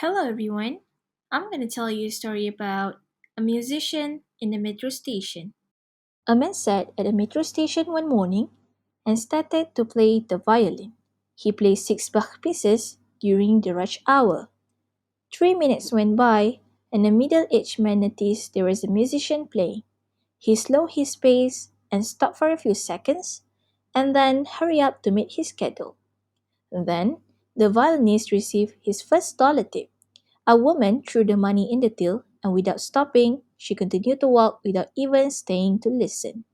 Hello everyone. I'm going to tell you a story about a musician in the metro station. A man sat at a metro station one morning and started to play the violin. He played six Bach pieces during the rush hour. 3 minutes went by, and a middle aged man noticed there was a musician playing. He slowed his pace and stopped for a few seconds, and then hurried up to meet his schedule. Then, the violinist received his first dollar tip. A woman threw the money in the till, and without stopping, she continued to walk without even staying to listen.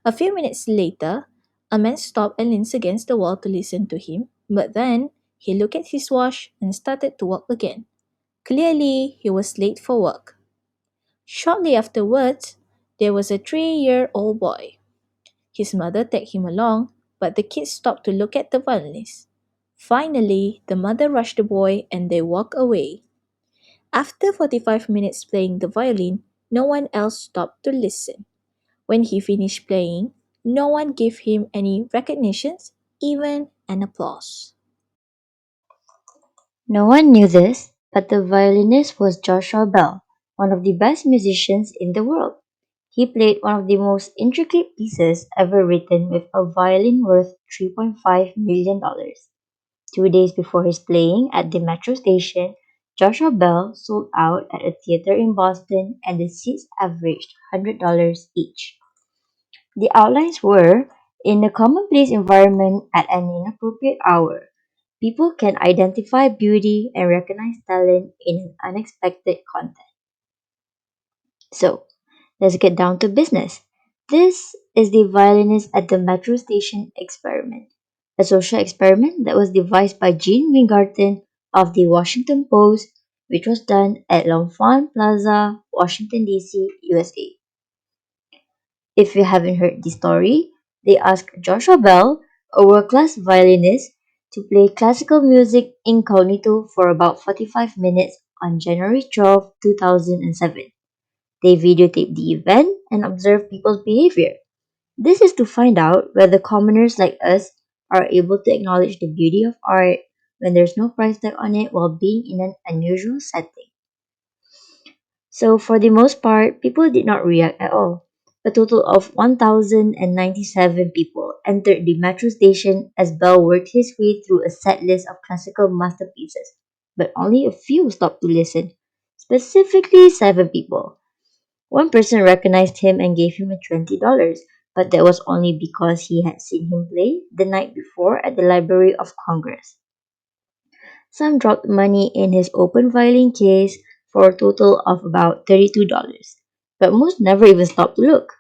A few minutes later, a man stopped and leaned against the wall to listen to him, but then he looked at his watch and started to walk again. Clearly, he was late for work. Shortly afterwards, there was a 3-year-old boy. His mother tagged him along, but the kid stopped to look at the violinist. Finally, the mother rushed the boy and they walked away. After 45 minutes playing the violin, no one else stopped to listen. When he finished playing, no one gave him any recognitions, even an applause. No one knew this, but the violinist was Joshua Bell, one of the best musicians in the world. He played one of the most intricate pieces ever written with a violin worth $3.5 million. 2 days before his playing at the metro station, Joshua Bell sold out at a theater in Boston and the seats averaged $100 each. The outlines were: in a commonplace environment at an inappropriate hour, people can identify beauty and recognize talent in an unexpected context. So, let's get down to business. This is the violinist at the metro station experiment, a social experiment that was devised by Gene Weingarten of the Washington Post, which was done at L'Enfant Plaza, Washington, D.C., USA. If you haven't heard the story, they asked Joshua Bell, a world class violinist, to play classical music incognito for about 45 minutes on January 12, 2007. They videotaped the event and observed people's behavior. This is to find out whether commoners like us are able to acknowledge the beauty of art when there's no price tag on it while being in an unusual setting. So, for the most part, people did not react at all. A total of 1,097 people entered the metro station as Bell worked his way through a set list of classical masterpieces, but only a few stopped to listen, specifically 7 people. One person recognized him and gave him a $20, but that was only because he had seen him play the night before at the Library of Congress. Some dropped money in his open violin case for a total of about $32, but most never even stopped to look.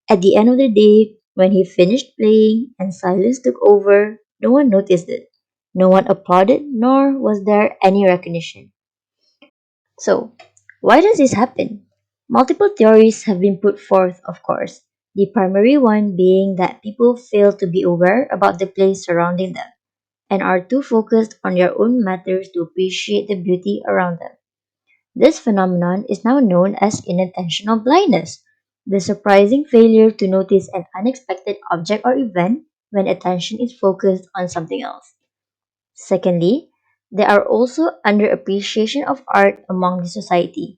At the end of the day, when he finished playing and silence took over, no one noticed it. No one applauded, nor was there any recognition. So, why does this happen? Multiple theories have been put forth, of course, the primary one being that people fail to be aware about the place surrounding them and are too focused on their own matters to appreciate the beauty around them. This phenomenon is now known as inattentional blindness, the surprising failure to notice an unexpected object or event when attention is focused on something else. Secondly, there are also underappreciation of art among the society.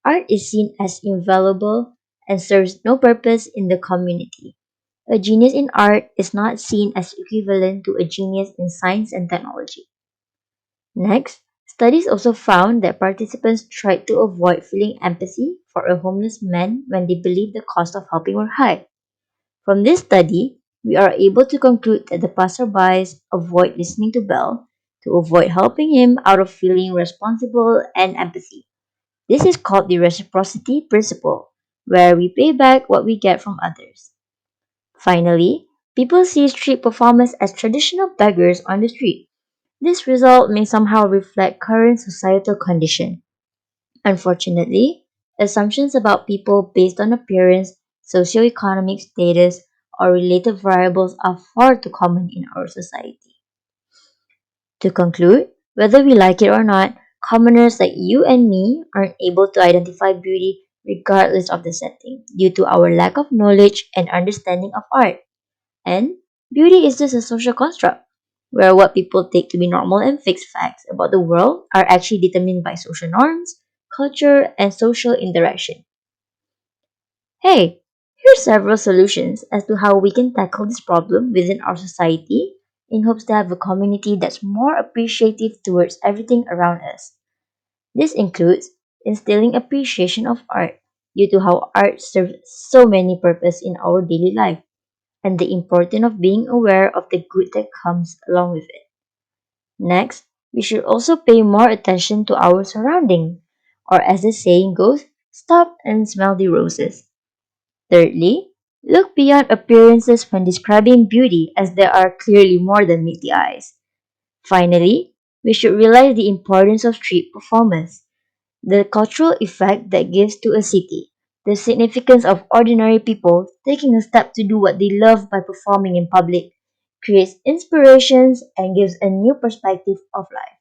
Art is seen as invaluable and serves no purpose in the community. A genius in art is not seen as equivalent to a genius in science and technology. Next, studies also found that participants tried to avoid feeling empathy for a homeless man when they believed the cost of helping were high. From this study, we are able to conclude that the passerbys avoid listening to Bell to avoid helping him out of feeling responsible and empathy. This is called the reciprocity principle, where we pay back what we get from others. Finally, people see street performers as traditional beggars on the street. This result may somehow reflect current societal condition. Unfortunately, assumptions about people based on appearance, socioeconomic status, or related variables are far too common in our society. To conclude, whether we like it or not, commoners like you and me aren't able to identify beauty regardless of the setting due to our lack of knowledge and understanding of art. And beauty is just a social construct. where what people take to be normal and fixed facts about the world are actually determined by social norms, culture, and social interaction. Hey, here's several solutions as to how we can tackle this problem within our society in hopes to have a community that's more appreciative towards everything around us. This includes instilling appreciation of art due to how art serves so many purposes in our daily life and the importance of being aware of the good that comes along with it. Next, we should also pay more attention to our surrounding, or as the saying goes, stop and smell the roses. Thirdly, look beyond appearances when describing beauty as there are clearly more than meet the eyes. Finally, we should realize the importance of street performance, the cultural effect that gives to a city, the significance of ordinary people taking a step to do what they love by performing in public, creates inspirations and gives a new perspective of life.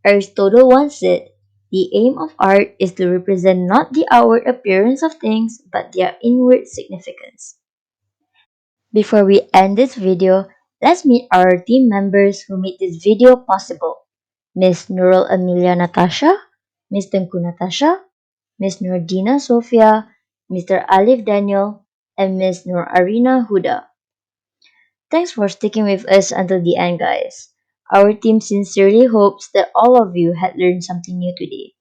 Aristotle once said, the aim of art is to represent not the outward appearance of things, but their inward significance. Before we end this video, let's meet our team members who made this video possible. Miss NURUL Amelia Natasha, Miss TENGKU Natasha, Miss NURDINA Sofia, Mr. ALIF Daniel, and Miss Nur ARINA HUDA. Thanks for sticking with us until the end, guys. Our team sincerely hopes that all of you had learned something new today.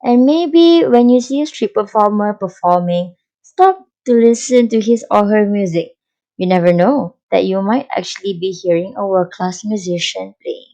And maybe when you see a street performer performing, stop to listen to his or her music. You never know that you might actually be hearing a world class musician playing.